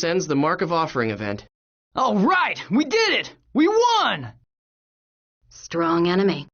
ends the Mark of Offering event. All right! We did it! We won! Strong enemy.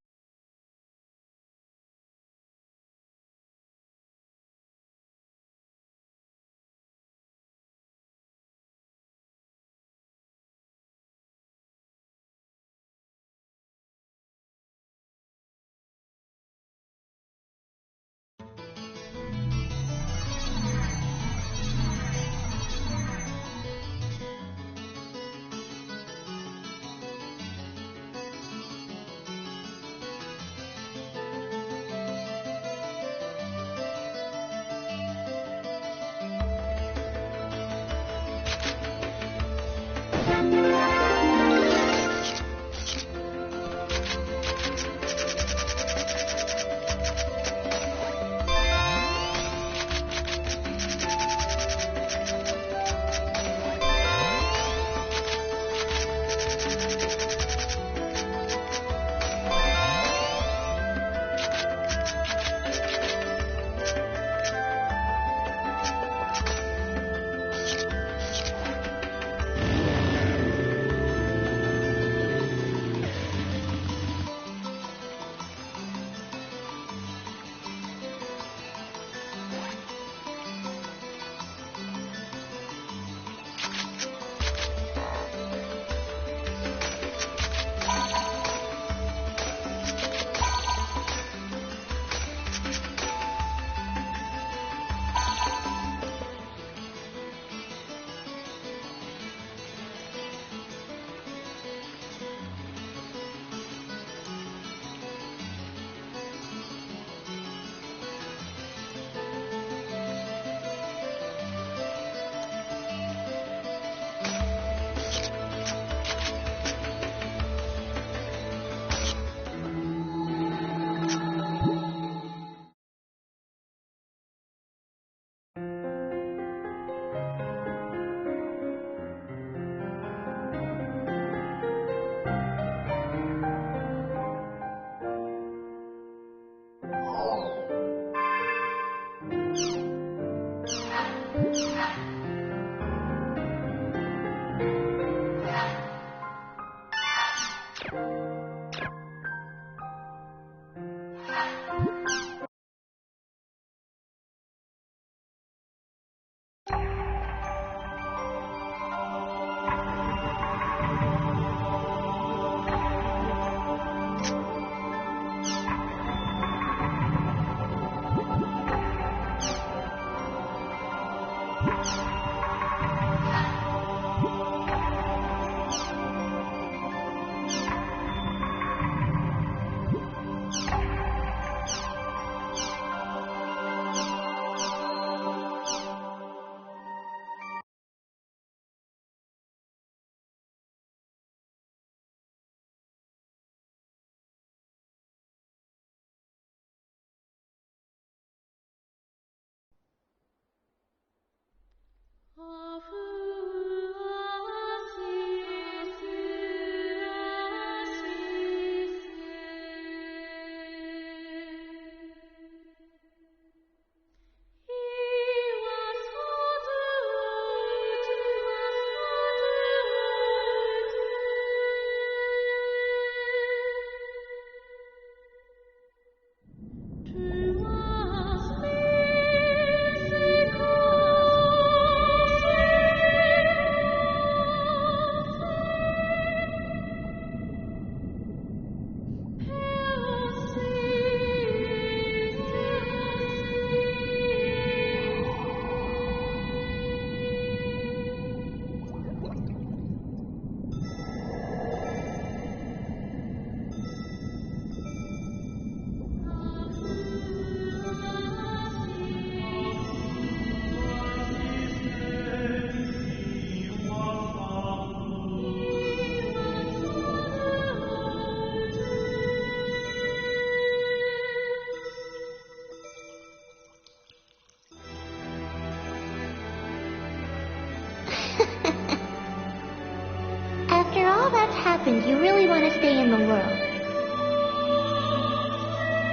After all that's happened, you really want to stay in the world.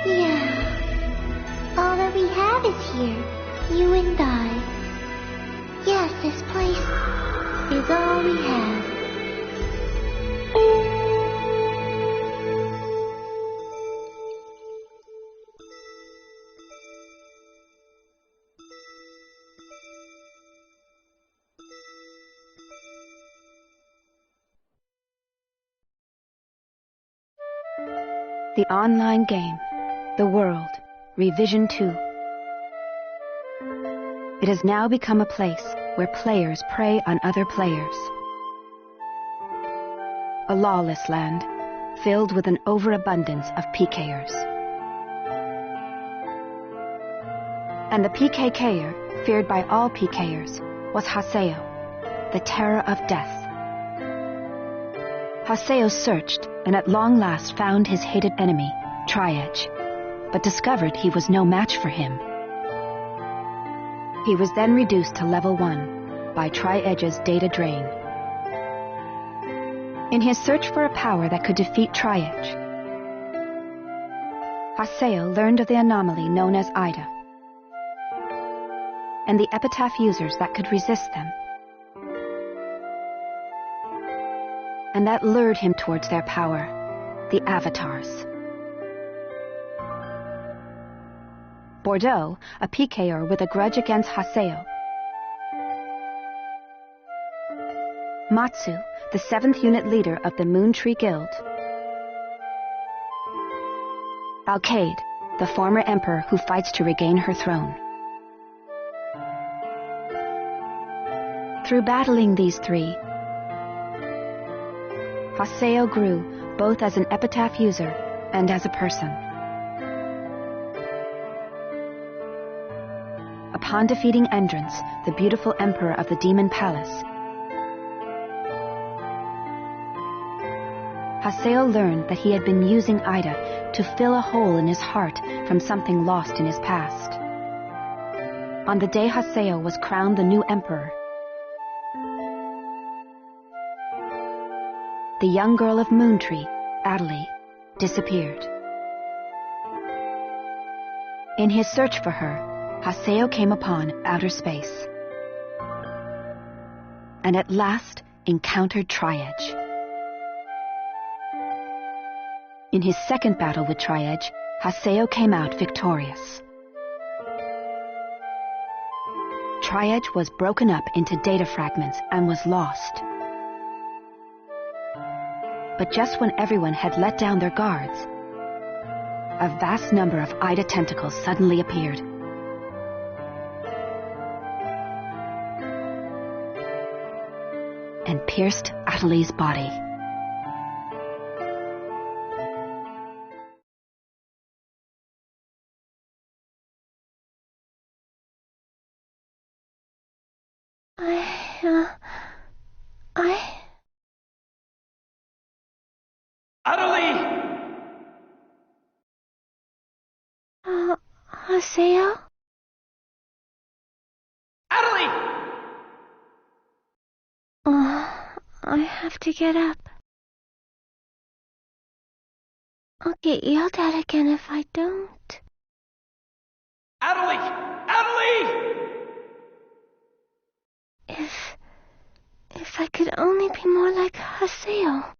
Yeah. All that we have is here. You and I. Yes, This place is all we have. The online game, The World, Revision 2. It has now become a place where players prey on other players. A lawless land, filled with an overabundance of PKers. And the PKKer, feared by all PKers, was Haseo, the terror of death. Haseo searched and at long last found his hated enemy, Tri-Edge, but discovered he was no match for him. He was then reduced to level 1 by Tri-Edge's data drain. In his search for a power that could defeat Tri-Edge, Haseo learned of the anomaly known as Ida, and the epitaph users that could resist them. And that lured him towards their power, the Avatars. Bordeaux, a PKer with a grudge against Haseo. Matsu, the 7th unit leader of the Moontree Guild. Alkaid, the former emperor who fights to regain her throne. Through battling these three, Haseo grew both as an epitaph user and as a person. Upon defeating Endrance, the beautiful emperor of the Demon Palace, Haseo learned that he had been using Ida to fill a hole in his heart from something lost in his past. On the day Haseo was crowned the new emperor, the young girl of Moontree, Adelie, disappeared. In his search for her, Haseo came upon outer space, and at last encountered Tri-Edge. In his second battle with Tri-Edge, Haseo came out victorious. Tri-Edge was broken up into data fragments and was lost. But just when everyone had let down their guards, a vast number of Ida tentacles suddenly appeared. And pierced Adelie's body. Adelie! Haseo? Adelie! I have to get up. I'll get yelled at again if I don't. Adelie! Adelie! If I could only be more like Haseo.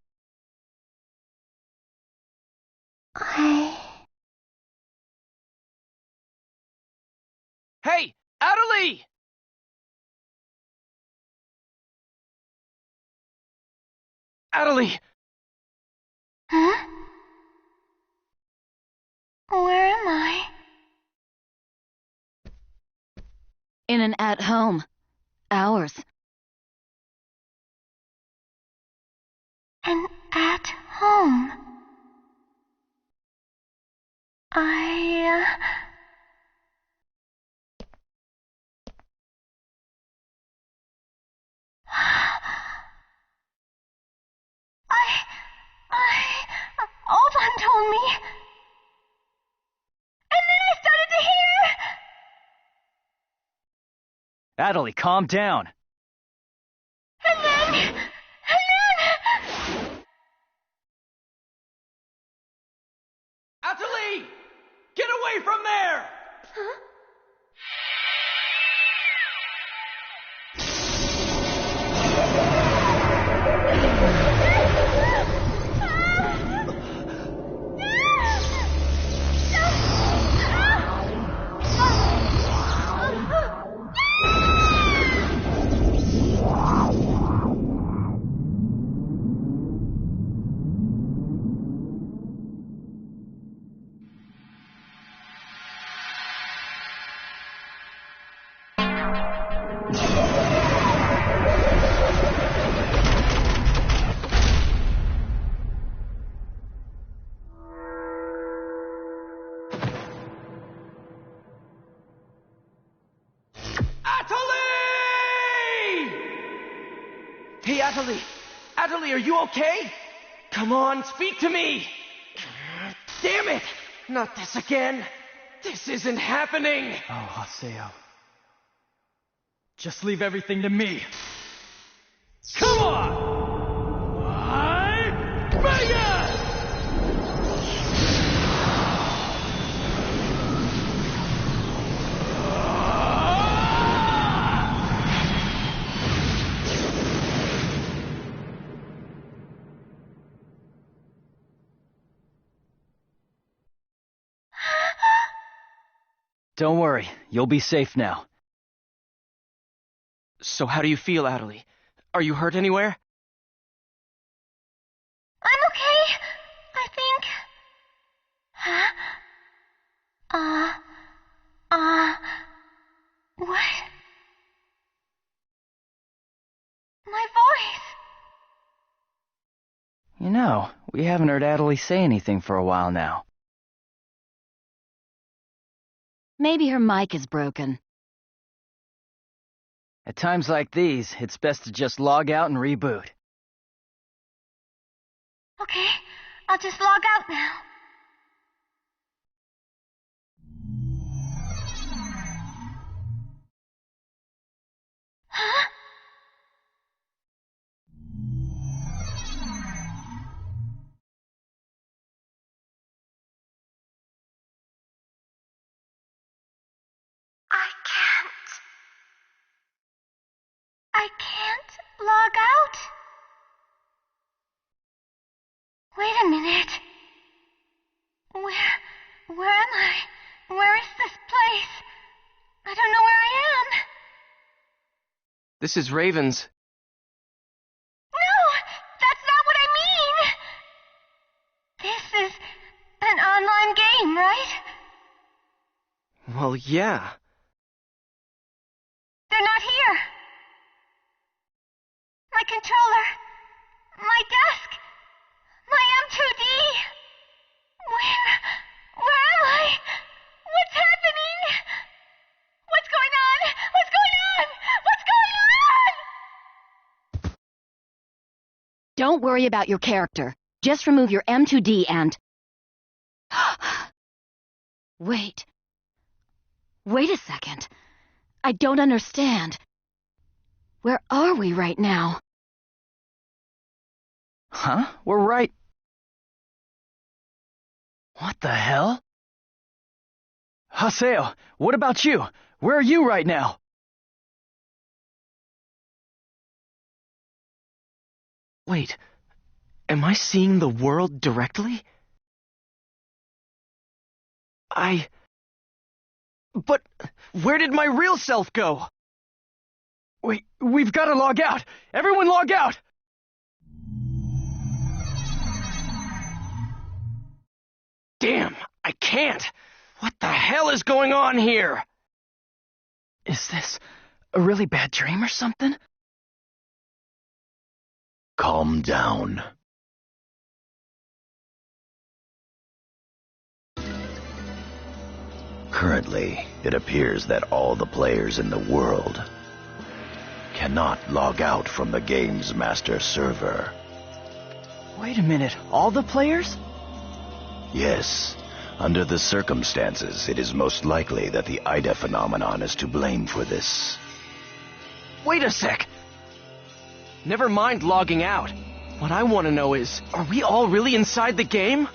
Hey, Adelie! Adelie! Huh? Where am I? In an at-home. Ours. And at home. Oban told me. And then I started to hear. Adelie, calm down. And then. Adelie! Get away from there! Huh? Hey, Atalie! Atalie, are you okay? Come on, speak to me! Damn it! Not this again! This isn't happening! Oh, Haseo. Just leave everything to me. Come on! Mega! Don't worry, you'll be safe now. So how do you feel, Atalie? Are you hurt anywhere? I'm okay, I think. Huh? What? My voice. You know, we haven't heard Atalie say anything for a while now. Maybe her mic is broken. At times like these, it's best to just log out and reboot. Okay, I'll just log out now. Huh? I can't log out? Wait a minute. Where am I? Where is this place? I don't know where I am. This is Raven's. No, that's not what I mean. This is an online game, right? Well, yeah. They're not here. My controller, my desk, my M2D. Where am I? What's happening? What's going on? What's going on? What's going on? Don't worry about your character. Just remove your M2D and... Wait. Wait a second. I don't understand. Where are we right now? Huh? We're right... What the hell? Haseo, what about you? Where are you right now? Wait, am I seeing the world directly? But where did my real self go? We've got to log out! Everyone log out! Damn, I can't! What the hell is going on here? Is this a really bad dream or something? Calm down. Currently, it appears that all the players in the world cannot log out from the game's master server. Wait a minute, all the players? Yes, under the circumstances, it is most likely that the Ida phenomenon is to blame for this. Wait a sec! Never mind logging out. What I want to know is, are we all really inside the game?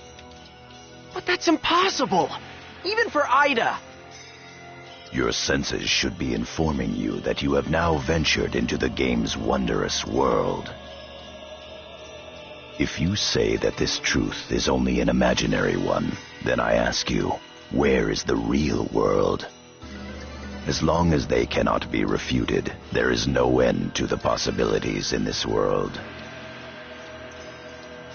But that's impossible! Even for Ida! Your senses should be informing you that you have now ventured into the game's wondrous world. If you say that this truth is only an imaginary one, then I ask you, where is the real world? As long as they cannot be refuted, there is no end to the possibilities in this world.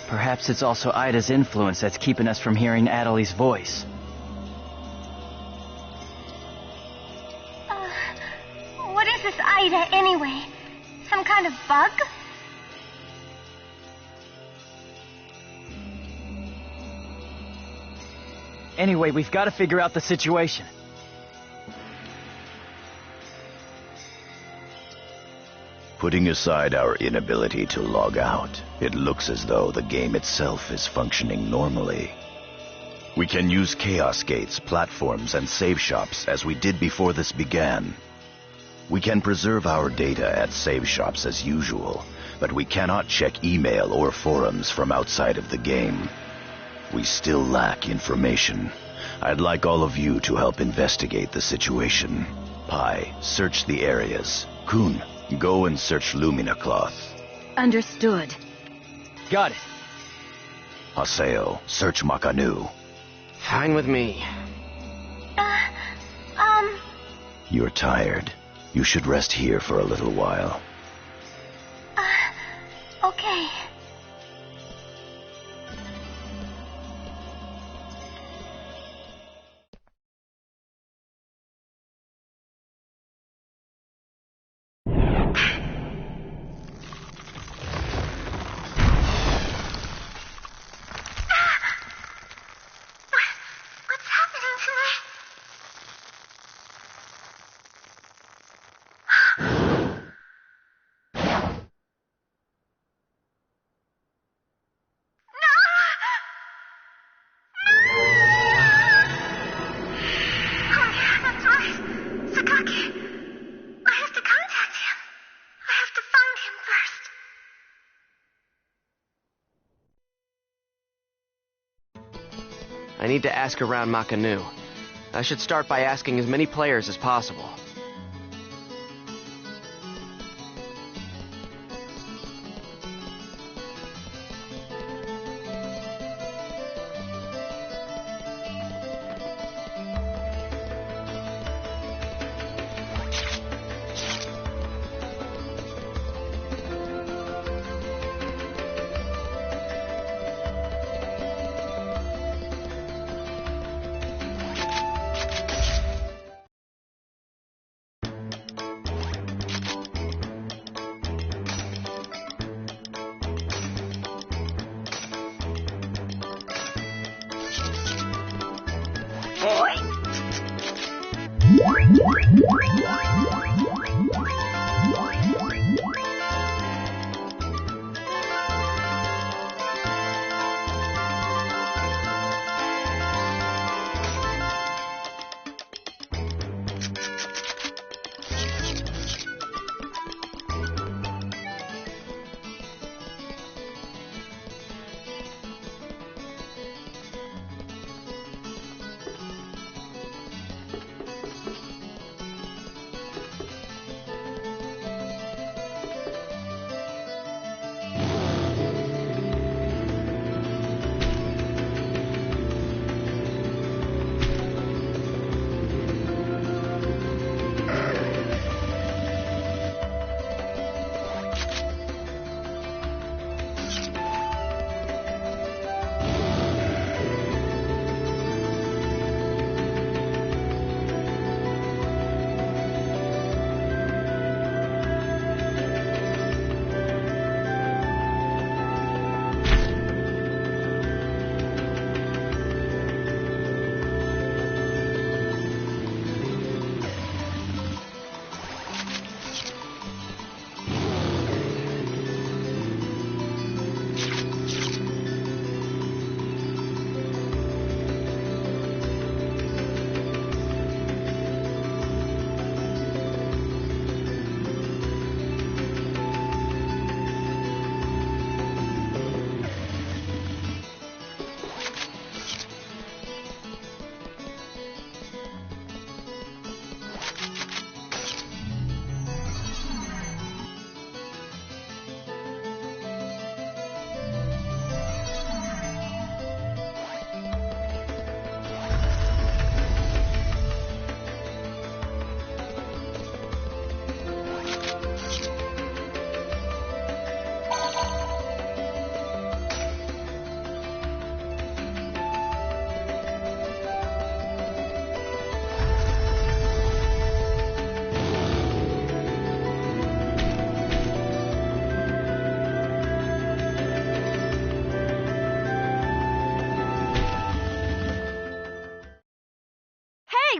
Perhaps it's also Ida's influence that's keeping us from hearing Adelie's voice. What is this Ida, anyway? Some kind of bug? Anyway, we've got to figure out the situation. Putting aside our inability to log out, it looks as though the game itself is functioning normally. We can use chaos gates, platforms, and save shops as we did before this began. We can preserve our data at save shops as usual, but we cannot check email or forums from outside of the game. We still lack information. I'd like all of you to help investigate the situation. Pi, search the areas. Kun, go and search Lumina Cloth. Understood. Got it. Haseo, search Makanu. Fine with me. You're tired. You should rest here for a little while. Okay. What's happening to me? That's right. Sakaki. I have to contact him. I have to find him first. I need to ask around Makanu. I should start by asking as many players as possible.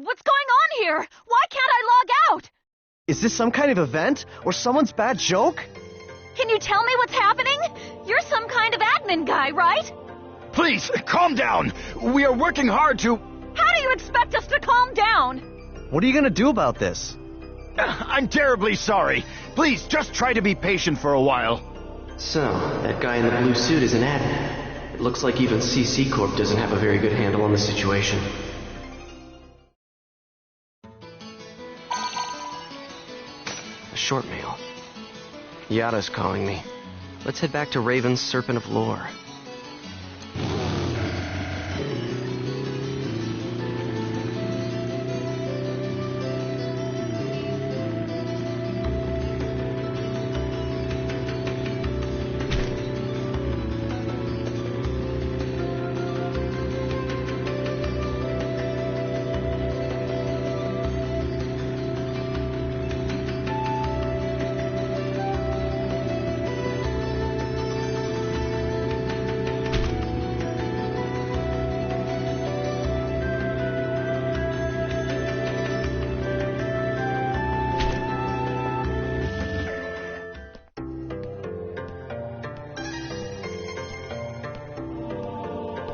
What's going on here? Why can't I log out? Is this some kind of event? Or someone's bad joke? Can you tell me what's happening? You're some kind of admin guy, right? Please, calm down. We are working hard to... How do you expect us to calm down? What are you gonna do about this? I'm terribly sorry. Please, just try to be patient for a while. So, that guy in the blue suit is an admin. It looks like even CC Corp doesn't have a very good handle on the situation. A short mail. Yada's calling me. Let's head back to Raven's Serpent of Lore.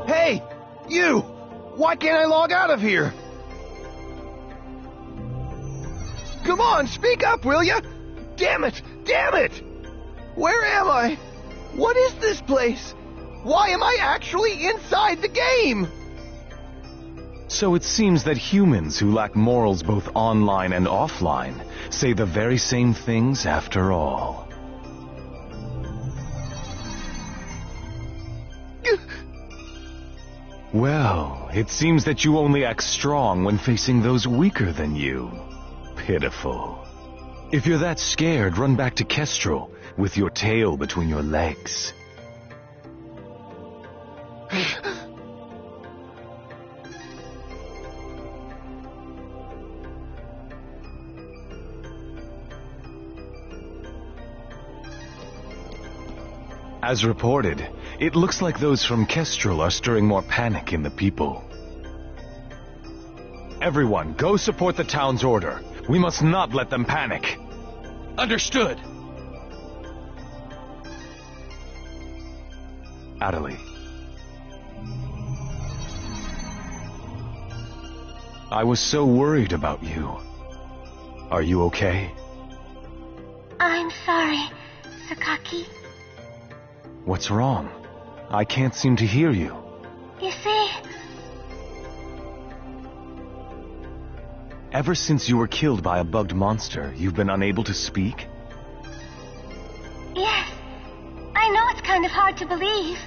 Hey! You! Why can't I log out of here? Come on, speak up, will ya? Damn it! Damn it! Where am I? What is this place? Why am I actually inside the game? So it seems that humans who lack morals both online and offline say the very same things after all. Well, it seems that you only act strong when facing those weaker than you. Pitiful. If you're that scared, run back to Kestrel with your tail between your legs. As reported, it looks like those from Kestrel are stirring more panic in the people. Everyone, go support the town's order. We must not let them panic. Understood. Adelie. I was so worried about you. Are you okay? I'm sorry, Sakaki. What's wrong? I can't seem to hear you. You see, Ever since you were killed by a bugged monster, you've been unable to speak? yes, I know it's kind of hard to believe.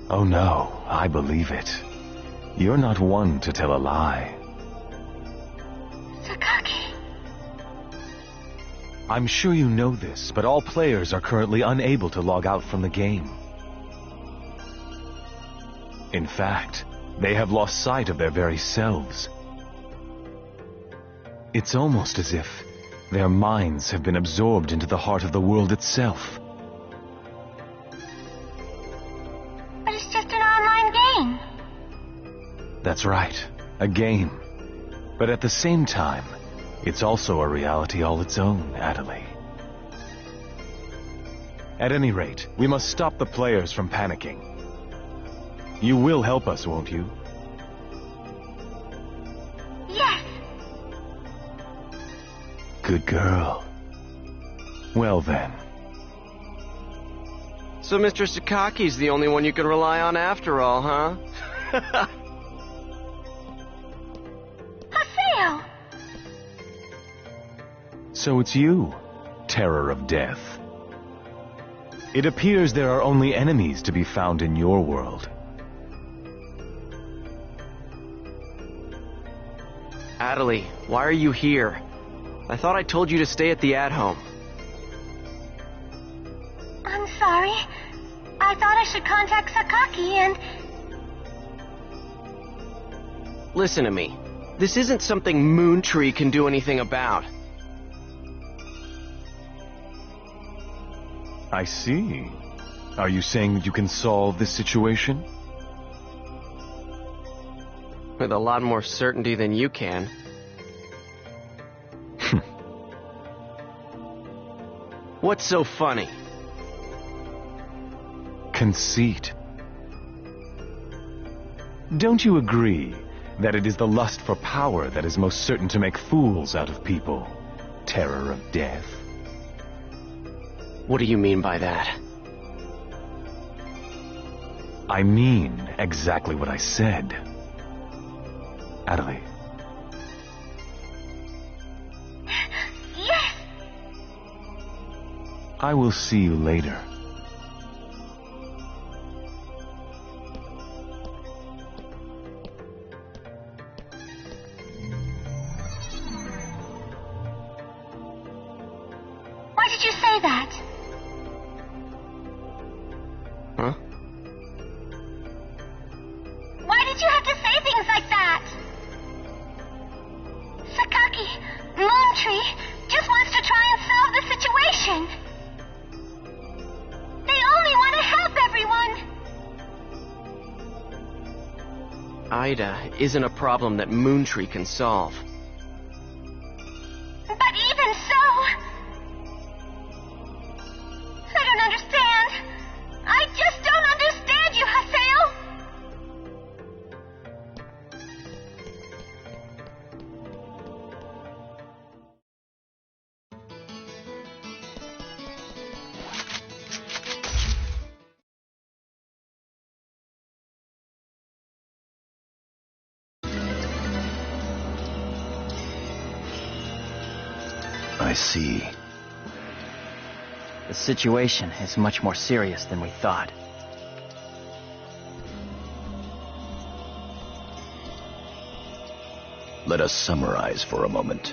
Oh no, I believe it. You're not one to tell a lie. Sakaki. I'm sure you know this, but all players are currently unable to log out from the game. In fact, they have lost sight of their very selves. It's almost as if their minds have been absorbed into the heart of the world itself. But it's just an online game. That's right, a game. But at the same time, it's also a reality all its own, Adelie. At any rate, we must stop the players from panicking. You will help us, won't you? Yes. Good girl. Well then. So Mr. Sakaki's the only one you can rely on after all, huh? Haseo! So it's you, Terror of Death. It appears there are only enemies to be found in your world. Adelie, why are you here? I thought I told you to stay at the at-home. I'm sorry. I thought I should contact Sakaki and... Listen to me. This isn't something Moontree can do anything about. I see. Are you saying that you can solve this situation? with a lot more certainty than you can. What's so funny? Conceit. Don't you agree that it is the lust for power that is most certain to make fools out of people? Terror of death. What do you mean by that? I mean exactly what I said. Atali. Yes! I will see you later. Why did you say that? Huh? Why did you have to say things like that? Sakaki, Moontree, just wants to try and solve the situation. They only want to help everyone. Ida isn't a problem that Moontree can solve. But even so... I don't understand. I just don't understand you, Haseo. I see. The situation is much more serious than we thought. Let us summarize for a moment.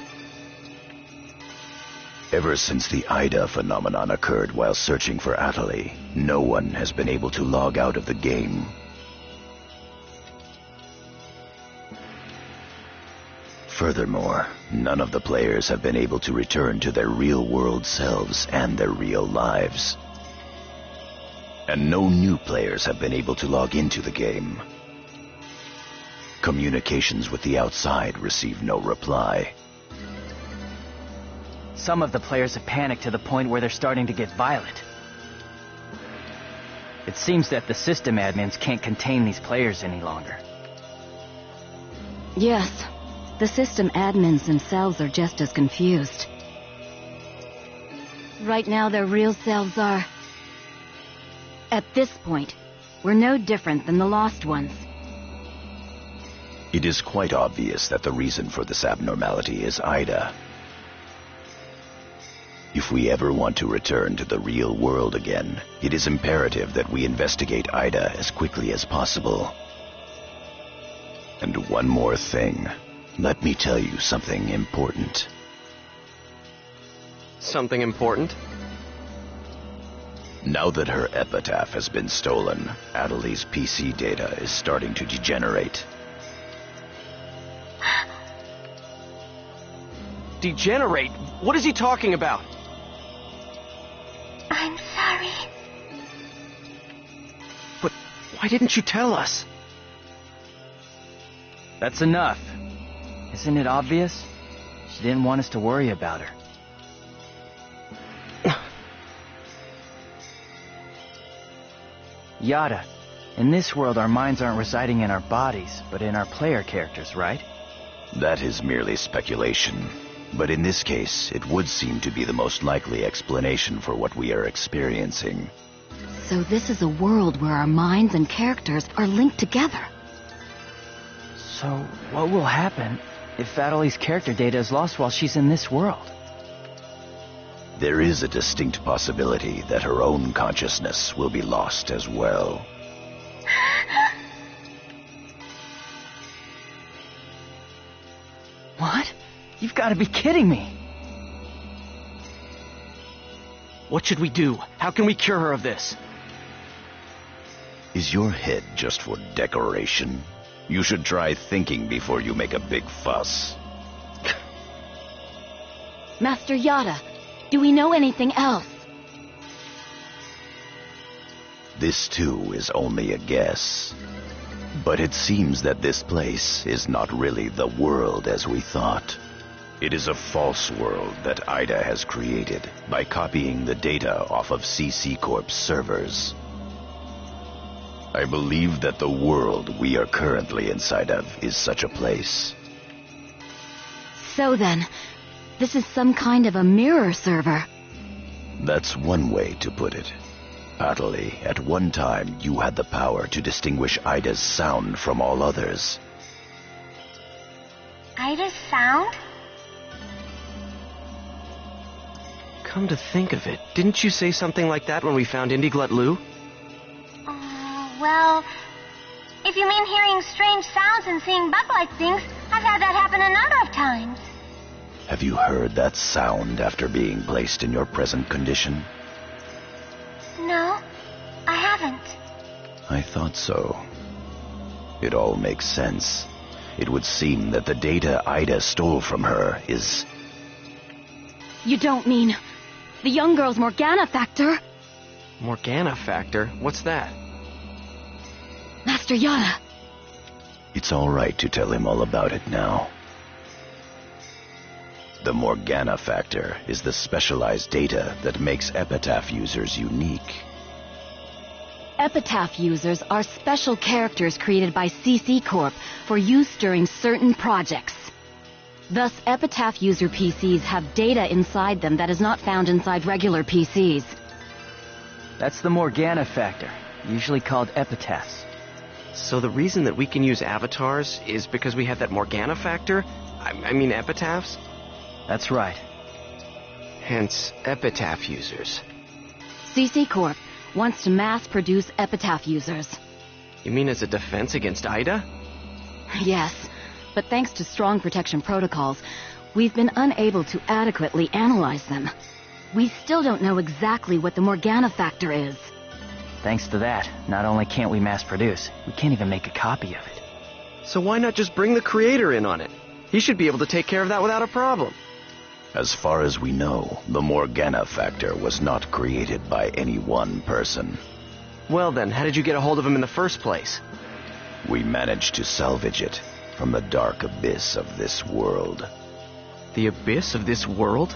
Ever since the Ida phenomenon occurred while searching for Atali, no one has been able to log out of the game. Furthermore, none of the players have been able to return to their real-world selves and their real lives. And no new players have been able to log into the game. Communications with the outside receive no reply. Some of the players have panicked to the point where they're starting to get violent. It seems that the system admins can't contain these players any longer. Yes, the system admins themselves are just as confused. Right now, their real selves are... At this point, we're no different than the Lost Ones. It is quite obvious that the reason for this abnormality is Ida. If we ever want to return to the real world again, it is imperative that we investigate Ida as quickly as possible. And one more thing. Let me tell you something important. Something important? Now that her epitaph has been stolen, Atali's PC data is starting to degenerate. Degenerate? What is he talking about? I'm sorry. But why didn't you tell us? That's enough. Isn't it obvious? She didn't want us to worry about her. Yada, in this world our minds aren't residing in our bodies, but in our player characters, right? That is merely speculation. But in this case, it would seem to be the most likely explanation for what we are experiencing. So this is a world where our minds and characters are linked together. So, what will happen if Atali's character data is lost while she's in this world? There is a distinct possibility that her own consciousness will be lost as well. What? You've got to be kidding me! What should we do? How can we cure her of this? Is your head just for decoration? You should try thinking before you make a big fuss. Master Yada, do we know anything else? This too is only a guess. But it seems that this place is not really the world as we thought. It is a false world that Ida has created by copying the data off of CC Corp's servers. I believe that the world we are currently inside of is such a place. So then, this is some kind of a mirror server. That's one way to put it. Atali, at one time you had the power to distinguish Ida's sound from all others. Ida's sound? Come to think of it, didn't you say something like that when we found Indiglut Lu? Well, if you mean hearing strange sounds and seeing bug-like things, I've had that happen a number of times. Have you heard that sound after being placed in your present condition? No, I haven't. I thought so. It all makes sense. It would seem that the data Ida stole from her is... You don't mean the young girl's Morgana factor? Morgana factor? What's that? Master Yada. It's all right to tell him all about it now. The Morgana factor is the specialized data that makes Epitaph users unique. Epitaph users are special characters created by CC Corp for use during certain projects. Thus, Epitaph user PCs have data inside them that is not found inside regular PCs. That's the Morgana factor, usually called epitaphs. So the reason that we can use avatars is because we have that Morgana factor? I mean epitaphs? That's right. Hence, epitaph users. CC Corp wants to mass-produce epitaph users. You mean as a defense against Ida? Yes, but thanks to strong protection protocols, we've been unable to adequately analyze them. We still don't know exactly what the Morgana factor is. Thanks to that, not only can't we mass produce, we can't even make a copy of it. So why not just bring the creator in on it? He should be able to take care of that without a problem. As far as we know, the Morgana factor was not created by any one person. Well then, how did you get a hold of him in the first place? We managed to salvage it from the dark abyss of this world. The abyss of this world?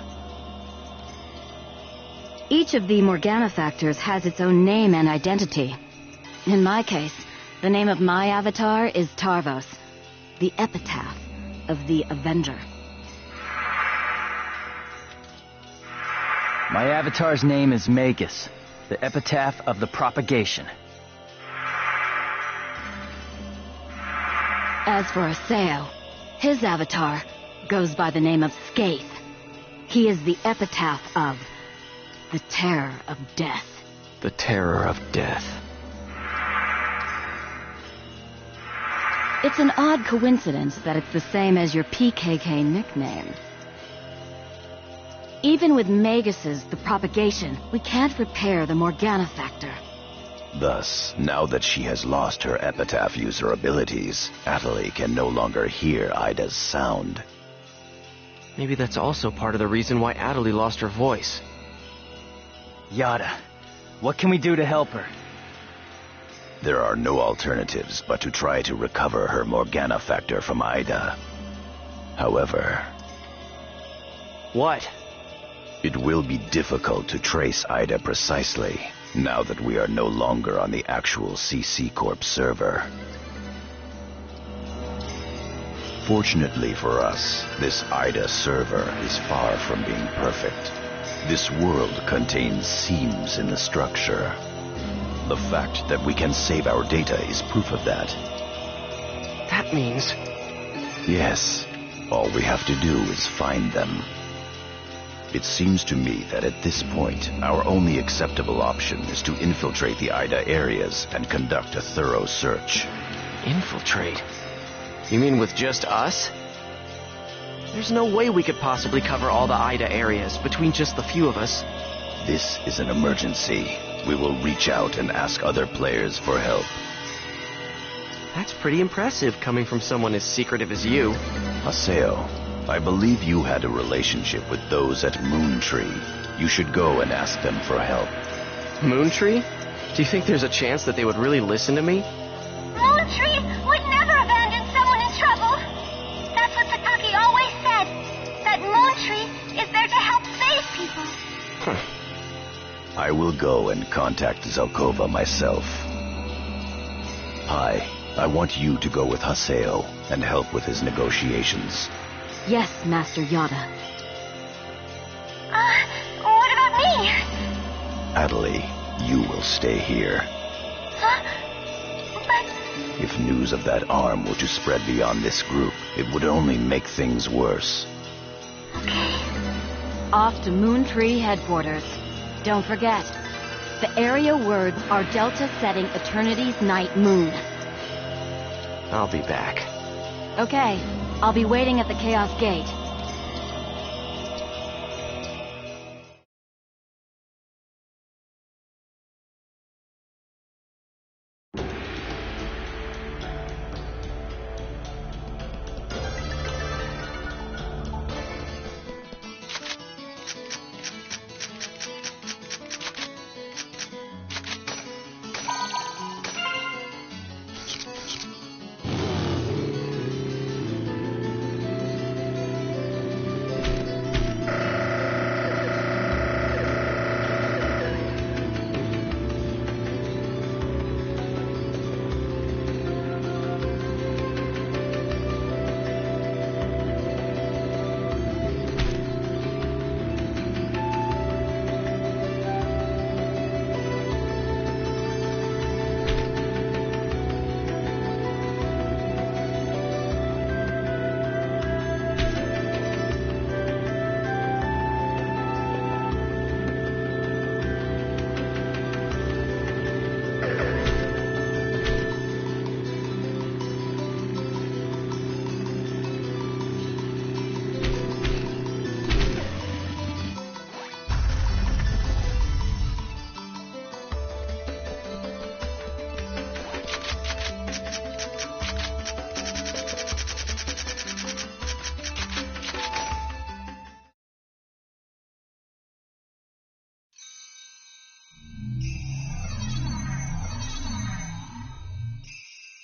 Each of the Morgana factors has its own name and identity. In my case, the name of my avatar is Tarvos, the epitaph of the Avenger. My avatar's name is Magus, the epitaph of the propagation. As for Aseo, his avatar goes by the name of Skaith. He is the epitaph of the terror of death. The terror of death. It's an odd coincidence that it's the same as your PKK nickname. Even with Magus's The Propagation, we can't repair the Morgana factor. Thus, now that she has lost her epitaph user abilities, Atali can no longer hear Ida's sound. Maybe that's also part of the reason why Atali lost her voice. Yada, what can we do to help her? There are no alternatives but to try to recover her Morgana factor from Ida. However... What? It will be difficult to trace Ida precisely, now that we are no longer on the actual CC Corp server. Fortunately for us, this Ida server is far from being perfect. This world contains seams in the structure. The fact that we can save our data is proof of that. That means... Yes, all we have to do is find them. It seems to me that at this point, our only acceptable option is to infiltrate the Ida areas and conduct a thorough search. Infiltrate? You mean with just us? There's no way we could possibly cover all the Ida areas between just the few of us. This is an emergency. We will reach out and ask other players for help. That's pretty impressive coming from someone as secretive as you. Aseo, I believe you had a relationship with those at Moontree. You should go and ask them for help. Moontree? Do you think there's a chance that they would really listen to me? Moontree! I will go and contact Zelkova myself. Pi, I want you to go with Haseo and help with his negotiations. Yes, Master Yada. What about me? Adelie, you will stay here. Huh? But... If news of that arm were to spread beyond this group, it would only make things worse. Okay. Off to Moontree headquarters. Don't forget, the area words are Delta setting Eternity's night moon. I'll be back. Okay, I'll be waiting at the Chaos Gate.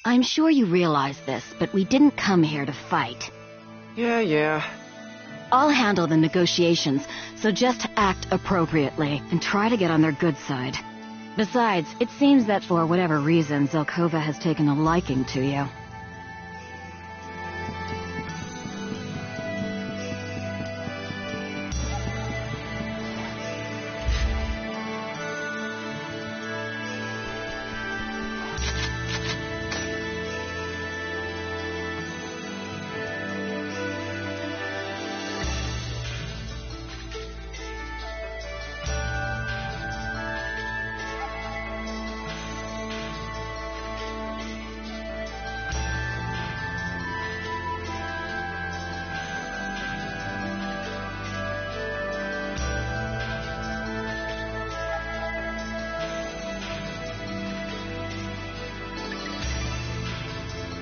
I'm sure you realize this, but we didn't come here to fight. Yeah. I'll handle the negotiations, so just act appropriately and try to get on their good side. Besides, it seems that for whatever reason, Zelkova has taken a liking to you.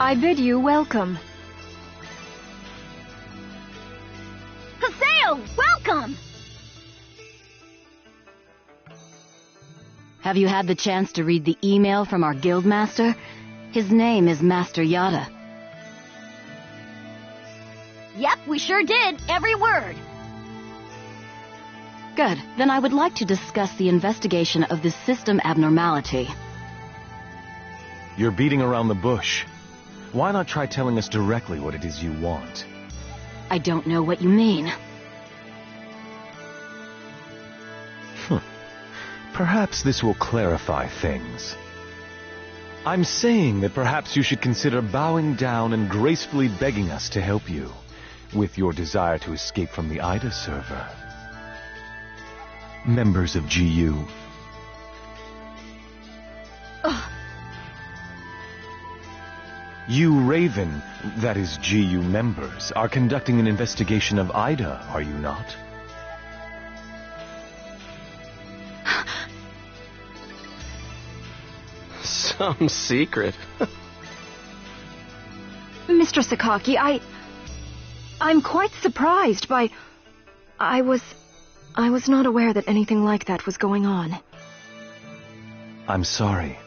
I bid you welcome. Haseo, welcome! Have you had the chance to read the email from our guildmaster? His name is Master Yada. Yep, we sure did. Every word. Good. Then I would like to discuss the investigation of this system abnormality. You're beating around the bush. Why not try telling us directly what it is you want? I don't know what you mean. Perhaps this will clarify things. I'm saying that perhaps you should consider bowing down and gracefully begging us to help you with your desire to escape from the Ida server. Members of GU. You Raven, that is GU members, are conducting an investigation of Ida, are you not? Some secret. Mr. Sakaki, I'm quite surprised by... I was not aware that anything like that was going on. I'm sorry.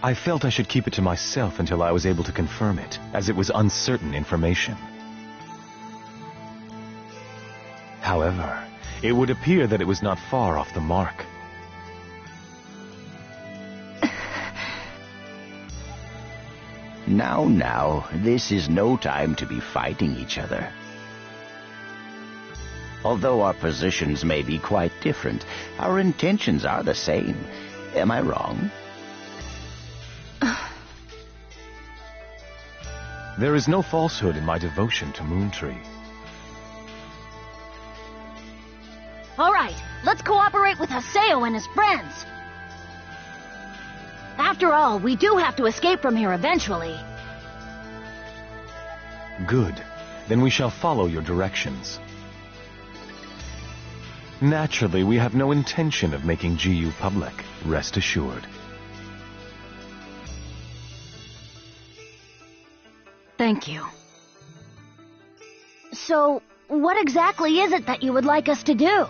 I felt I should keep it to myself until I was able to confirm it, as it was uncertain information. However, it would appear that it was not far off the mark. Now, this is no time to be fighting each other. Although our positions may be quite different, our intentions are the same. Am I wrong? There is no falsehood in my devotion to Moontree. All right, let's cooperate with Haseo and his friends. After all, we do have to escape from here eventually. Good. Then we shall follow your directions. Naturally, we have no intention of making GU public, rest assured. Thank you. So, what exactly is it that you would like us to do?